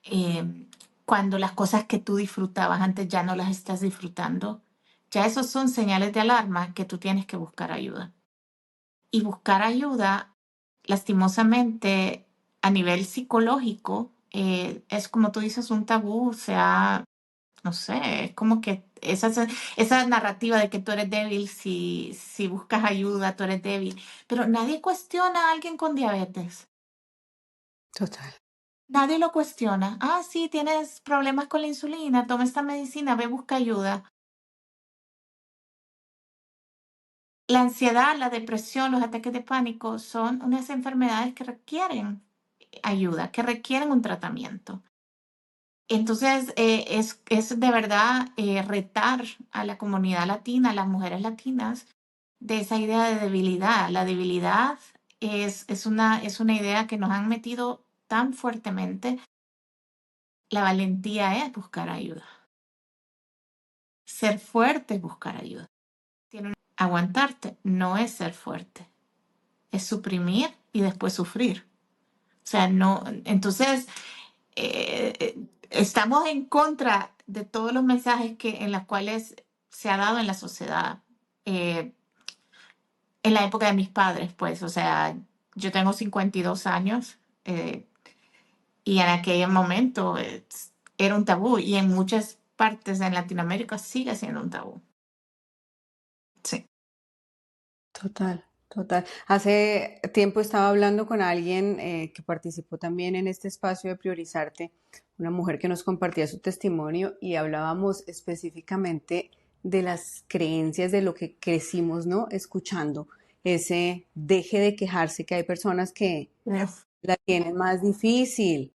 eh, cuando las cosas que tú disfrutabas antes ya no las estás disfrutando, ya esos son señales de alarma que tú tienes que buscar ayuda. Y buscar ayuda, lastimosamente, a nivel psicológico, es como tú dices, un tabú, o sea, no sé, es como que esa narrativa de que tú eres débil si buscas ayuda, tú eres débil, pero nadie cuestiona a alguien con diabetes. Total. Nadie lo cuestiona. Ah, sí, tienes problemas con la insulina, toma esta medicina, ve, busca ayuda. La ansiedad, la depresión, los ataques de pánico son unas enfermedades que requieren ayuda, que requieren un tratamiento. Entonces, es de verdad retar a la comunidad latina, a las mujeres latinas, de esa idea de debilidad. La debilidad es una idea que nos han metido tan fuertemente. La valentía es buscar ayuda. Ser fuerte es buscar ayuda. Aguantarte no es ser fuerte, es suprimir y después sufrir. O sea, no, entonces estamos en contra de todos los mensajes en los cuales se ha dado en la sociedad. Eh, en la época de mis padres, pues, o sea, yo tengo 52 años. Y en aquel momento era un tabú y en muchas partes en Latinoamérica sigue siendo un tabú. Sí. Total, total. Hace tiempo estaba hablando con alguien que participó también en este espacio de Priorizarte, una mujer que nos compartía su testimonio y hablábamos específicamente de las creencias de lo que crecimos, ¿no? Escuchando ese deje de quejarse, que hay personas que Yes. la tienen más difícil,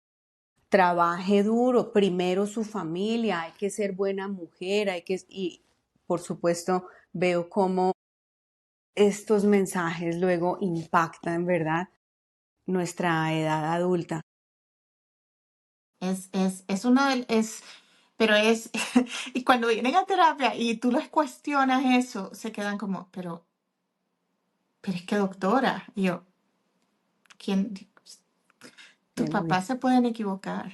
trabaje duro, primero su familia, hay que ser buena mujer, y por supuesto veo cómo estos mensajes luego impactan, ¿verdad? Nuestra edad adulta. Es uno del, pero es, y cuando vienen a terapia y tú les cuestionas eso, se quedan como, pero es que doctora, y yo, ¿quién? Tus ¿Quién lo papás dice? se pueden equivocar.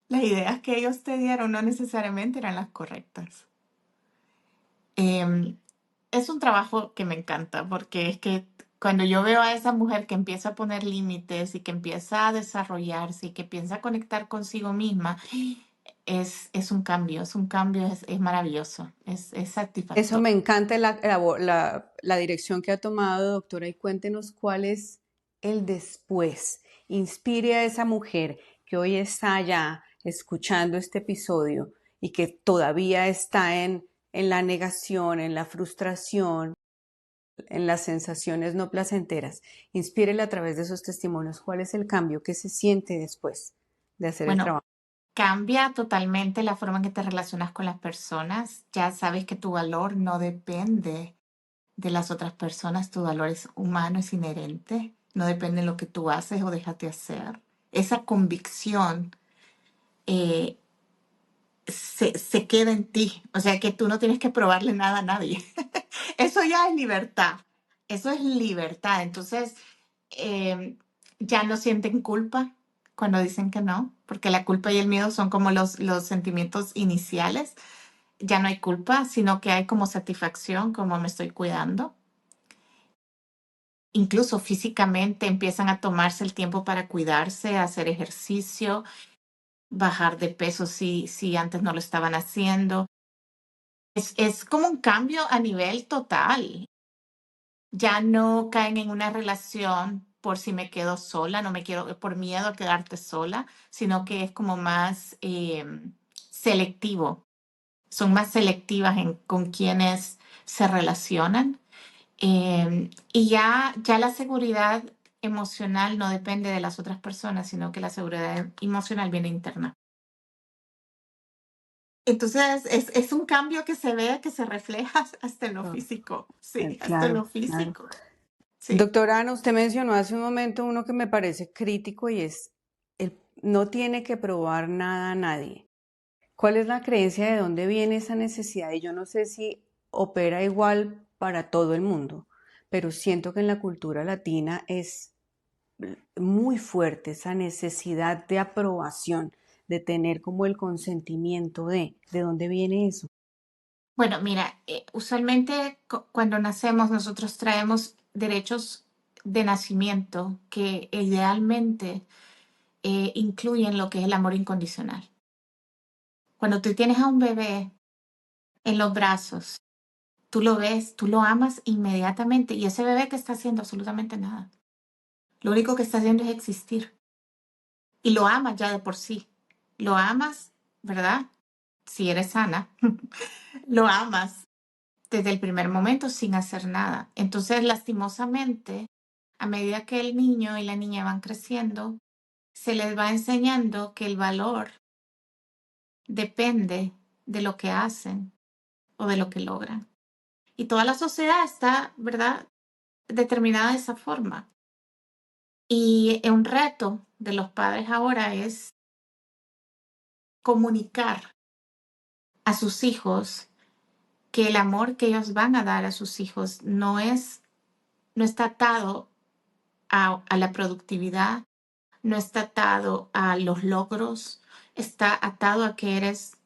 Las ideas que ellos te dieron no necesariamente eran las correctas. Em, es un trabajo que me encanta porque es que cuando yo veo a esa mujer que empieza a poner límites y que empieza a desarrollarse y que empieza a conectar consigo misma, es un cambio, es maravilloso, es Eso satisfactorio. me encanta la dirección que ha tomado, doctora, y cuéntenos cuál es el después. Inspire a esa mujer que hoy está allá escuchando este episodio y que todavía está en la negación, en la frustración, en las sensaciones no placenteras. Inspírela a través de esos testimonios. ¿Cuál es el cambio que se siente después de hacer el Bueno, trabajo? cambia totalmente la forma en que te relacionas con las personas. Ya sabes que tu valor no depende de las otras personas, tu valor es humano, es inherente, no depende de lo que tú haces o dejas de hacer. Esa convicción eh, se queda en ti, o sea que tú no tienes que probarle nada a nadie. Eso ya es libertad, eso es libertad. Entonces, eh, ya no sienten culpa cuando dicen que no, porque la culpa y el miedo son como los sentimientos iniciales. Ya no hay culpa, sino que hay como satisfacción, como me estoy cuidando. Incluso físicamente empiezan a tomarse el tiempo para cuidarse, hacer ejercicio, bajar de peso si antes no lo estaban haciendo. Es como un cambio a nivel total. Ya no caen en una relación por si me quedo sola, no me quiero, por miedo a quedarte sola, sino que es como más selectivo. Son más selectivas con quienes se relacionan. Y ya la seguridad emocional no depende de las otras personas, sino que la seguridad emocional viene interna. Entonces, es un cambio que se ve, que se refleja hasta en lo Oh, físico. Sí, hasta en claro, lo claro. físico. Sí. Doctora Ana, usted mencionó hace un momento uno que me parece crítico y es, el no tiene que probar nada a nadie. ¿Cuál es la creencia de dónde viene esa necesidad? Y yo no sé si opera igual para todo el mundo, pero siento que en la cultura latina es muy fuerte esa necesidad de aprobación, de tener como el consentimiento ¿de dónde viene eso? Bueno, mira, usualmente cuando nacemos nosotros traemos derechos de nacimiento que idealmente incluyen lo que es el amor incondicional. Cuando tú tienes a un bebé en los brazos, tú lo ves, tú lo amas inmediatamente y ese bebé te está haciendo absolutamente nada. Lo único que está haciendo es existir y lo amas ya de por sí. Lo amas, ¿verdad? Si eres sana, lo amas desde el primer momento sin hacer nada. Entonces, lastimosamente, a medida que el niño y la niña van creciendo, se les va enseñando que el valor depende de lo que hacen o de lo que logran. Y toda la sociedad está, ¿verdad?, determinada de esa forma. Y un reto de los padres ahora es comunicar a sus hijos que el amor que ellos van a dar a sus hijos no está atado a la productividad, no está atado a los logros, está atado a que eres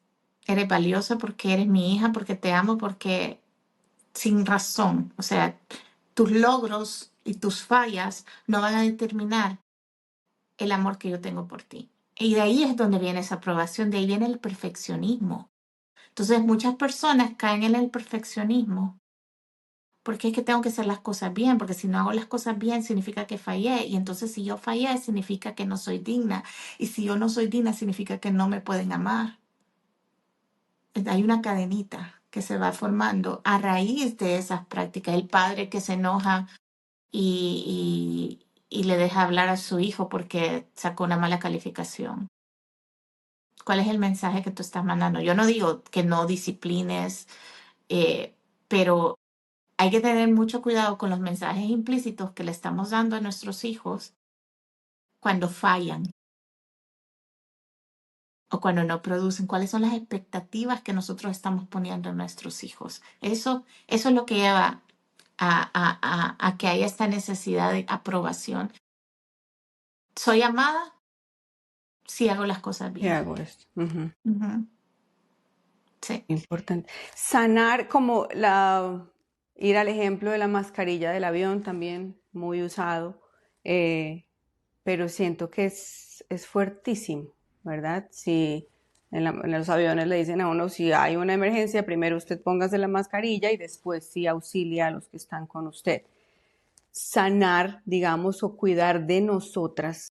valiosa porque eres mi hija, porque te amo, porque sin razón, o sea, tus logros y tus fallas no van a determinar el amor que yo tengo por ti. Y de ahí es donde viene esa aprobación, de ahí viene el perfeccionismo. Entonces muchas personas caen en el perfeccionismo porque es que tengo que hacer las cosas bien, porque si no hago las cosas bien significa que fallé, y entonces si yo fallé significa que no soy digna, y si yo no soy digna significa que no me pueden amar. Hay una cadenita que se va formando a raíz de esas prácticas. El padre que se enoja y le deja hablar a su hijo porque sacó una mala calificación. ¿Cuál es el mensaje que tú estás mandando? Yo no digo que no disciplines, pero hay que tener mucho cuidado con los mensajes implícitos que le estamos dando a nuestros hijos cuando fallan o cuando no producen. ¿Cuáles son las expectativas que nosotros estamos poniendo en nuestros hijos? Eso es lo que lleva a que haya esta necesidad de aprobación. ¿Soy amada? Si hago las cosas ¿Qué bien. hago esto? Ujú. Ujú. Sí, Importante. Sanar como ir al ejemplo de la mascarilla del avión también, muy usado, eh, pero siento que es fuertísimo, ¿verdad? Si en los aviones le dicen a uno, si hay una emergencia, primero usted póngase la mascarilla y después sí auxilia a los que están con usted. Sanar, digamos, o cuidar de nosotras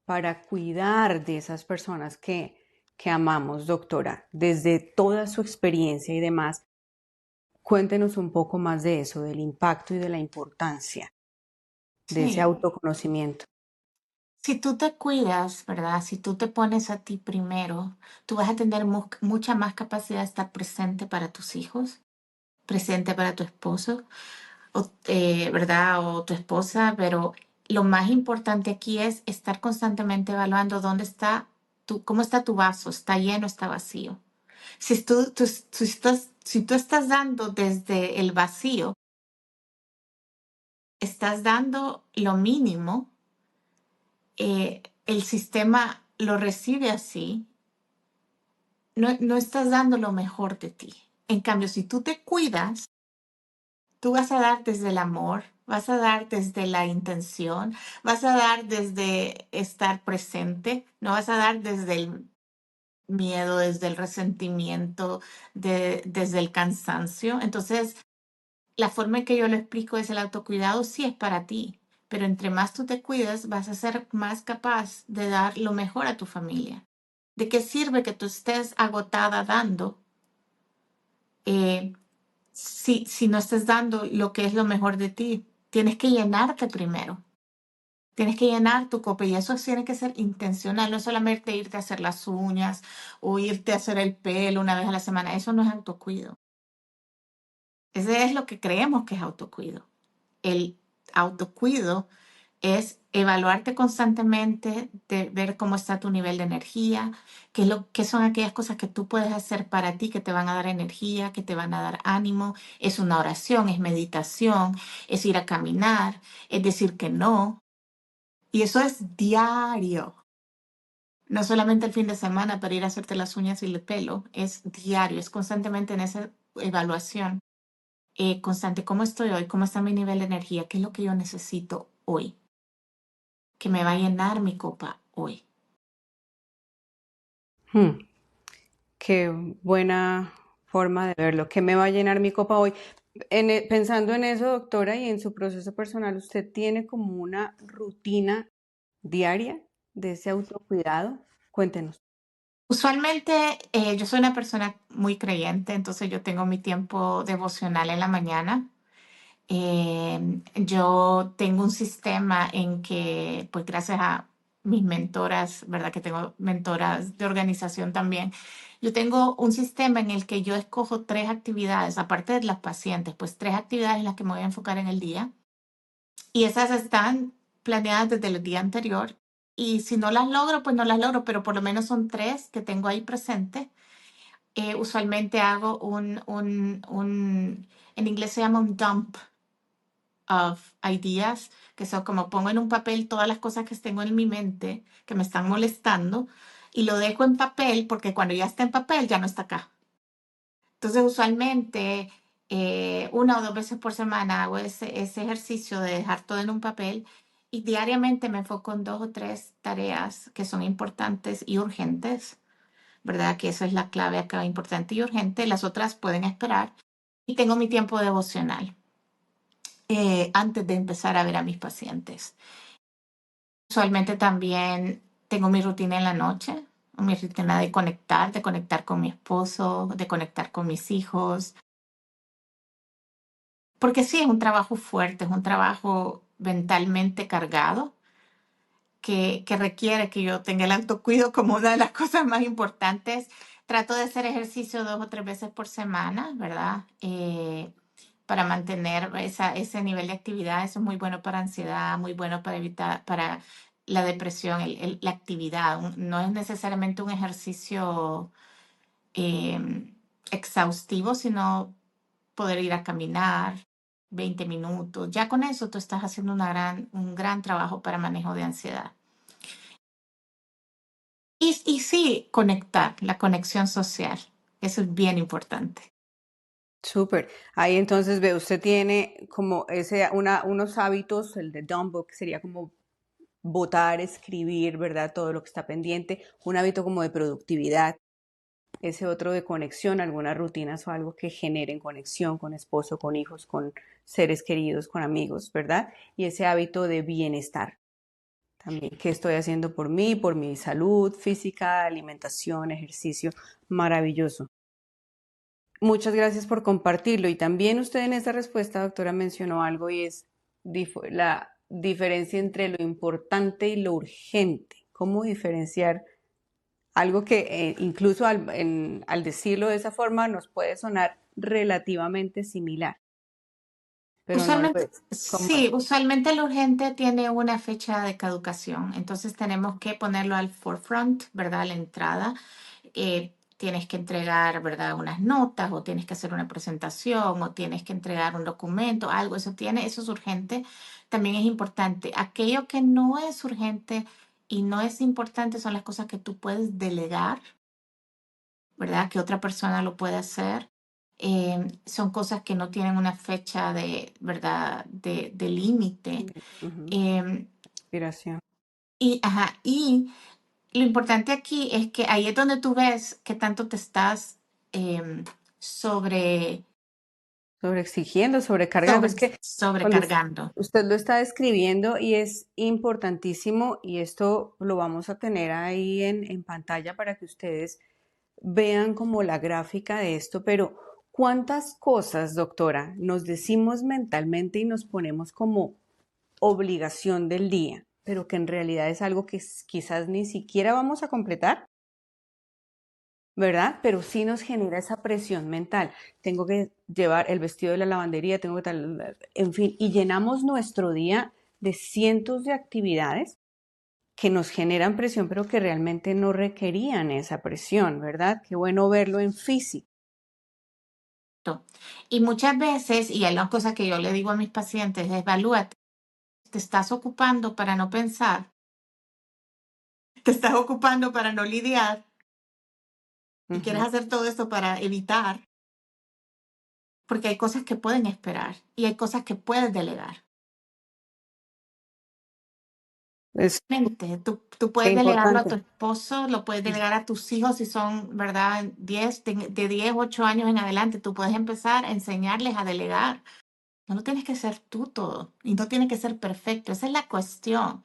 para cuidar de esas personas que amamos, doctora, desde toda su experiencia y demás. Cuéntenos un poco más de eso, del impacto y de la importancia de ese sí. autoconocimiento. Si tú te cuidas, ¿verdad? Si tú te pones a ti primero, tú vas a tener mucha más capacidad de estar presente para tus hijos, presente para tu esposo, ¿verdad? O tu esposa, pero lo más importante aquí es estar constantemente evaluando cómo está tu vaso, está lleno, está vacío. Si tú estás dando desde el vacío, estás dando lo mínimo, el sistema lo recibe así, no estás dando lo mejor de ti. En cambio, si tú te cuidas, tú vas a dar desde el amor, vas a dar desde la intención, vas a dar desde estar presente, no vas a dar desde el miedo, desde el resentimiento, desde el cansancio. Entonces, la forma en que yo lo explico es el autocuidado sí es para ti, pero entre más tú te cuidas, vas a ser más capaz de dar lo mejor a tu familia. ¿De qué sirve que tú estés agotada dando eh, si no estás dando lo que es lo mejor de ti? Tienes que llenarte primero. Tienes que llenar tu copa y eso tiene que ser intencional, no solamente irte a hacer las uñas o irte a hacer el pelo una vez a la semana. Eso no es autocuido. Ese es lo que creemos que es autocuido. El autocuido es evaluarte constantemente, de ver cómo está tu nivel de energía, qué son aquellas cosas que tú puedes hacer para ti que te van a dar energía, que te van a dar ánimo. Es una oración, es meditación, es ir a caminar, es decir que no. Y eso es diario. No solamente el fin de semana para ir a hacerte las uñas y el pelo, es diario, es constantemente en esa evaluación constante. ¿Cómo estoy hoy? ¿Cómo está mi nivel de energía? ¿Qué es lo que yo necesito hoy? Que me va a llenar mi copa hoy. Hmm, qué buena forma de verlo. ¿Qué me va a llenar mi copa hoy? Pensando en eso, doctora, y en su proceso personal, ¿usted tiene como una rutina diaria de ese autocuidado? Cuéntenos. Usualmente yo soy una persona muy creyente, entonces yo tengo mi tiempo devocional en la mañana. Yo tengo un sistema en que, pues gracias a mis mentoras, ¿verdad? Que tengo mentoras de organización también. Yo tengo un sistema en el que yo escojo tres actividades, aparte de las pacientes, pues tres actividades en las que me voy a enfocar en el día. Y esas están planeadas desde el día anterior. Y si no las logro, pues no las logro, pero por lo menos son tres que tengo ahí presentes. Usualmente hago en inglés se llama un dump of ideas, que son como pongo en un papel todas las cosas que tengo en mi mente que me están molestando y lo dejo en papel porque cuando ya está en papel ya no está acá. Entonces usualmente una o dos veces por semana hago ese ejercicio de dejar todo en un papel y diariamente me enfoco en 2 o 3 tareas que son importantes y urgentes, ¿verdad? Que esa es la clave acá, importante y urgente. Las otras pueden esperar. Y tengo mi tiempo devocional antes de empezar a ver a mis pacientes. Usualmente también tengo mi rutina en la noche, mi rutina de conectar con mi esposo, de conectar con mis hijos, porque sí, es un trabajo fuerte, es un trabajo mentalmente cargado que requiere que yo tenga el autocuido como una de las cosas más importantes. Trato de hacer ejercicio 2 o 3 veces por semana, ¿verdad? Para mantener ese nivel de actividad. Eso es muy bueno para ansiedad, muy bueno para evitar, para la depresión, la actividad. No es necesariamente un ejercicio exhaustivo, sino poder ir a caminar 20 minutos. Ya con eso tú estás haciendo un gran trabajo para manejo de ansiedad. Y sí, conectar, la conexión social. Eso es bien importante. Súper. Ahí entonces ve, usted tiene como unos hábitos, el de dumb book sería como votar, escribir, ¿verdad? Todo lo que está pendiente, un hábito como de productividad, ese otro de conexión, algunas rutinas o algo que generen conexión con esposo, con hijos, con seres queridos, con amigos, ¿verdad? Y ese hábito de bienestar también, ¿qué estoy haciendo por mí, por mi salud física, alimentación, ejercicio? Maravilloso. Muchas gracias por compartirlo. Y también usted en esa respuesta, doctora, mencionó algo y es la diferencia entre lo importante y lo urgente. ¿Cómo diferenciar algo que incluso al decirlo de esa forma nos puede sonar relativamente similar, pero no lo Usualmente, es? ¿Cómo es? sí, usualmente el urgente tiene una fecha de caducación, entonces tenemos que ponerlo al forefront, ¿verdad? A la entrada. Tienes que entregar, ¿verdad? Unas notas o tienes que hacer una presentación o tienes que entregar un documento, algo, eso es urgente, también es importante. Aquello que no es urgente y no es importante son las cosas que tú puedes delegar, ¿verdad? Que otra persona lo puede hacer. Son cosas que no tienen una fecha de, ¿verdad? De límite. Ujú. Em, Inspiración. y lo importante aquí es que ahí es donde tú ves que tanto te estás sobre, Sobreexigiendo, sobrecargando. Es que cuando sobrecargando. usted lo está describiendo y es importantísimo y esto lo vamos a tener ahí en pantalla para que ustedes vean como la gráfica de esto, pero ¿cuántas cosas, doctora, nos decimos mentalmente y nos ponemos como obligación del día, pero que en realidad es algo que quizás ni siquiera vamos a completar? ¿Verdad? Pero sí nos genera esa presión mental. Tengo que llevar el vestido de la lavandería, tengo que tal, en fin, y llenamos nuestro día de cientos de actividades que nos generan presión, pero que realmente no requerían esa presión, ¿verdad? Qué bueno verlo en físico. Y muchas veces, y hay una cosa que yo le digo a mis pacientes, es evalúate, te estás ocupando para no pensar, te estás ocupando para no lidiar y quieres Ujú. hacer todo esto para evitar, porque hay cosas que pueden esperar y hay cosas que puedes delegar. Es Tú puedes delegarlo a tu importante. esposo, lo puedes delegar a tus hijos si son, ¿verdad? 10, 8 años en adelante, tú puedes empezar a enseñarles a delegar. No lo tienes que ser tú todo y no tiene que ser perfecto. Esa es la cuestión.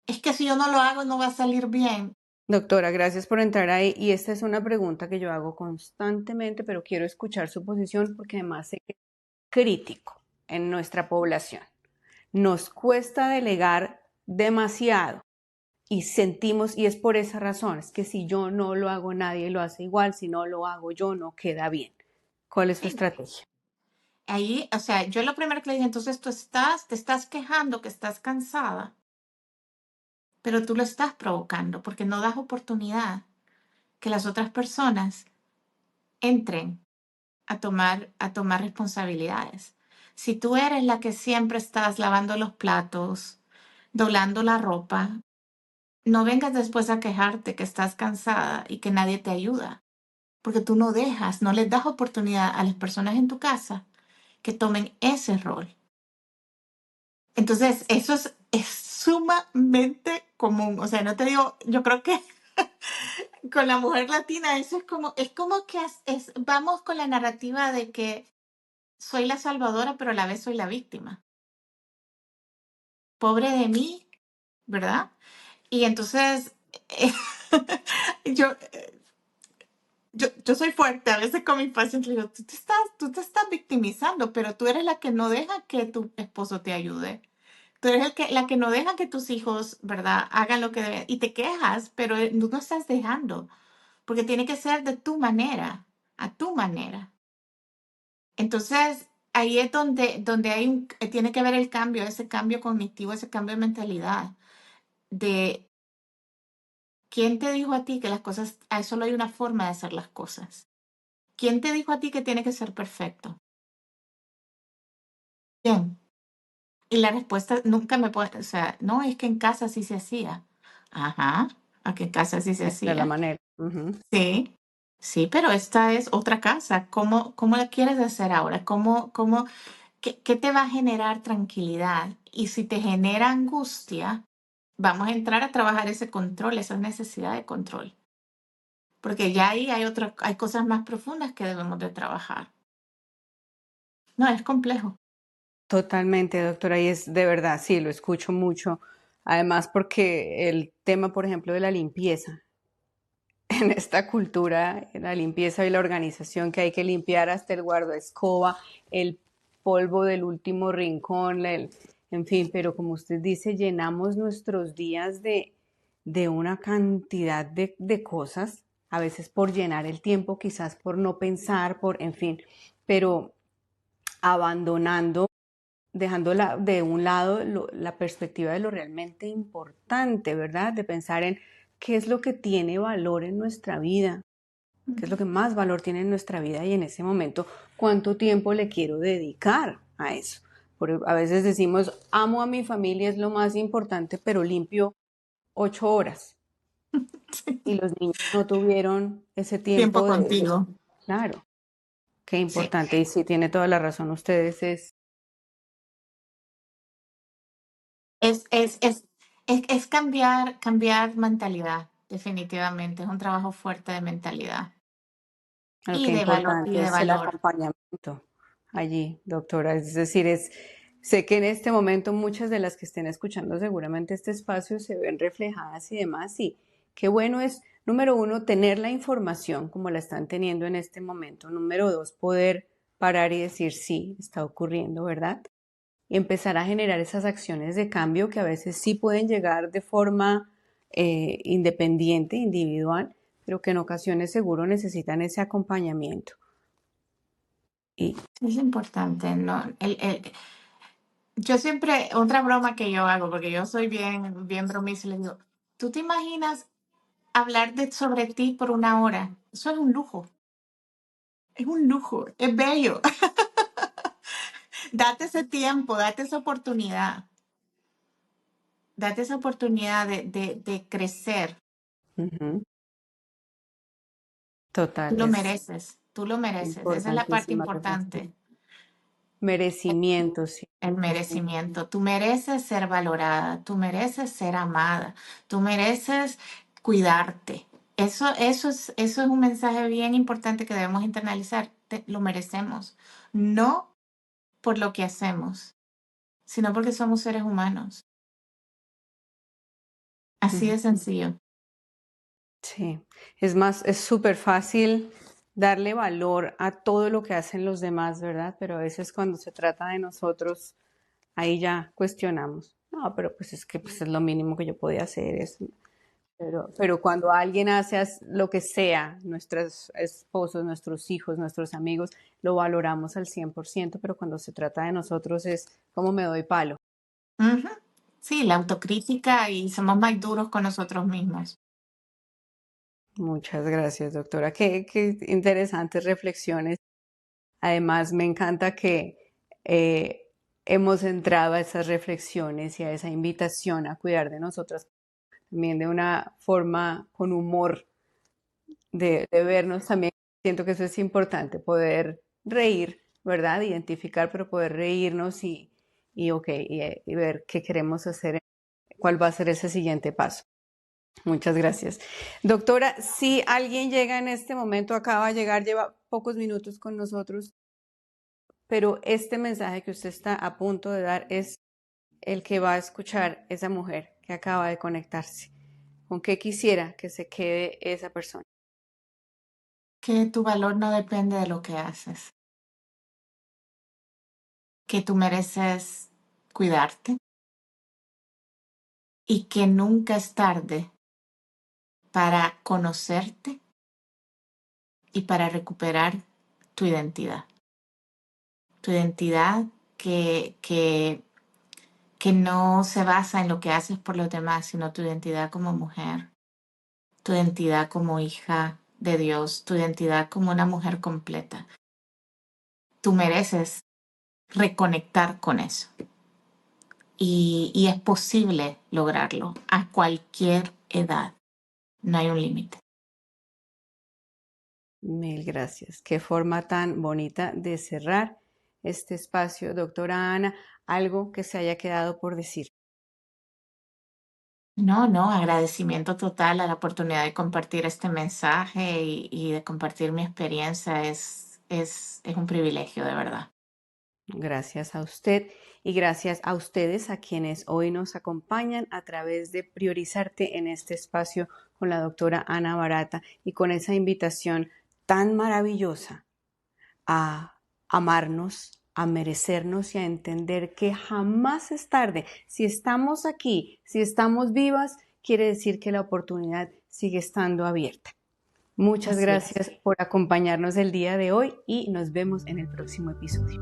Es que si yo no lo hago, no va a salir bien. Doctora, gracias por entrar ahí. Y esta es una pregunta que yo hago constantemente, pero quiero escuchar su posición porque además sé que es crítico en nuestra población. Nos cuesta delegar demasiado y sentimos, y es por esa razón, es que si yo no lo hago, nadie lo hace igual, si no lo hago yo, no queda bien. ¿Cuál es tu Sí. estrategia? Ahí, o sea, yo lo primero que le dije, entonces te estás quejando que estás cansada, pero tú lo estás provocando porque no das oportunidad que las otras personas entren a tomar responsabilidades. Si tú eres la que siempre estás lavando los platos, doblando la ropa, no vengas después a quejarte que estás cansada y que nadie te ayuda, porque tú no dejas, no les das oportunidad a las personas en tu casa que tomen ese rol. Entonces, eso es sumamente común. O sea, no te digo, yo creo que con la mujer latina eso es como que vamos con la narrativa de que soy la salvadora, pero a la vez soy la víctima. Pobre de mí, ¿verdad? Y entonces, yo, yo soy fuerte, a veces con mis pacientes le digo, tú te estás victimizando, pero tú eres la que no deja que tu esposo te ayude. Tú eres la que no deja que tus hijos, ¿verdad?, hagan lo que deben. Y te quejas, pero tú no estás dejando, porque tiene que ser de tu manera, a tu manera. Entonces, ahí es donde tiene que haber el cambio, ese cambio cognitivo, ese cambio de mentalidad, de quién te dijo a ti que las cosas, solo hay una forma de hacer las cosas. ¿Quién te dijo a ti que tiene que ser perfecto? ¿Quién? Y la respuesta nunca me puede, o sea, no, es que en casa sí se hacía. Ajá, a que en casa sí se Esa es la hacía. manera. Ujú. Sí, sí, pero esta es otra casa. ¿Cómo la quieres hacer ahora? ¿Qué te va a generar tranquilidad? Y si te genera angustia, vamos a entrar a trabajar ese control, esa necesidad de control. Porque ya ahí hay cosas más profundas que debemos de trabajar. No, es complejo. Totalmente, doctora, y es de verdad, sí, lo escucho mucho. Además, porque el tema, por ejemplo, de la limpieza, en esta cultura, la limpieza y la organización, que hay que limpiar hasta el guardaescoba, el polvo del último rincón, en fin, pero como usted dice, llenamos nuestros días de una cantidad de cosas, a veces por llenar el tiempo, quizás por no pensar, en fin, pero abandonando, dejando de un lado la perspectiva de lo realmente importante, ¿verdad? De pensar en qué es lo que tiene valor en nuestra vida, qué es lo que más valor tiene en nuestra vida y en ese momento, cuánto tiempo le quiero dedicar a eso. Porque a veces decimos, amo a mi familia, es lo más importante, pero limpio 8 horas y los niños no tuvieron ese Tiempo tiempo contigo. claro, qué Sí. importante. Y sí, tiene toda la razón ustedes, Es cambiar mentalidad, definitivamente. Es un trabajo fuerte de mentalidad lo y que de valor, y importante de es el valor. acompañamiento allí, doctora. Es decir, sé que en este momento muchas de las que estén escuchando seguramente este espacio se ven reflejadas y demás. Y qué bueno es, número uno, tener la información como la están teniendo en este momento. Número dos, poder parar y decir sí, está ocurriendo, ¿verdad? Y empezar a generar esas acciones de cambio que a veces sí pueden llegar de forma independiente, individual, pero que en ocasiones seguro necesitan ese acompañamiento. Y Es importante, ¿no? Yo siempre, otra broma que yo hago, porque yo soy bien bromista, le digo, ¿tú te imaginas hablar sobre ti por 1 hora? Eso es un lujo, es bello. Date ese tiempo, date esa oportunidad de crecer. ujú, total, es Tú lo mereces, esa es la parte importantísima reflexión. importante. Merecimiento, sí. El merecimiento. Tú mereces ser valorada, tú mereces ser amada, tú mereces cuidarte. Eso es un mensaje bien importante que debemos internalizar. Lo merecemos. No por lo que hacemos, sino porque somos seres humanos. Así Ujú, de sencillo. sí, es más, es súper fácil darle valor a todo lo que hacen los demás, ¿verdad? Pero a veces cuando se trata de nosotros, ahí ya cuestionamos. No, pero pues es que pues, es lo mínimo que yo podía hacer. Pero cuando alguien hace lo que sea, nuestros esposos, nuestros hijos, nuestros amigos, lo valoramos al 100%, pero cuando se trata de nosotros es como me doy palo. Ujú. Sí, la autocrítica y somos más duros con nosotros mismos. Muchas gracias, doctora. Qué interesantes reflexiones. Además, me encanta que eh, hemos entrado a esas reflexiones y a esa invitación a cuidar de nosotras también de una forma con humor de vernos también. Siento que eso es importante, poder reír, ¿verdad? Identificar, pero poder reírnos y ver qué queremos hacer cuál va a ser ese siguiente paso. Muchas gracias. Doctora, si alguien llega en este momento, acaba de llegar, lleva pocos minutos con nosotros, pero este mensaje que usted está a punto de dar es el que va a escuchar esa mujer que acaba de conectarse. ¿Con qué quisiera que se quede esa persona? Que tu valor no depende de lo que haces, que tú mereces cuidarte y que nunca es tarde para conocerte y para recuperar tu identidad. Tu identidad que no se basa en lo que haces por los demás, sino tu identidad como mujer, tu identidad como hija de Dios, tu identidad como una mujer completa. Tú mereces reconectar con eso. Y es posible lograrlo a cualquier edad. No hay un límite. Mil gracias. Qué forma tan bonita de cerrar este espacio. Doctora Ana, algo que se haya quedado por decir. No, agradecimiento total a la oportunidad de compartir este mensaje y de compartir mi experiencia. Es un privilegio, de verdad. Gracias a usted y gracias a ustedes a quienes hoy nos acompañan a través de Priorizarte en este espacio con la doctora Ana Barata y con esa invitación tan maravillosa a amarnos, a merecernos y a entender que jamás es tarde. Si estamos aquí, si estamos vivas, quiere decir que la oportunidad sigue estando abierta. Muchas Así es. gracias por acompañarnos el día de hoy y nos vemos en el próximo episodio.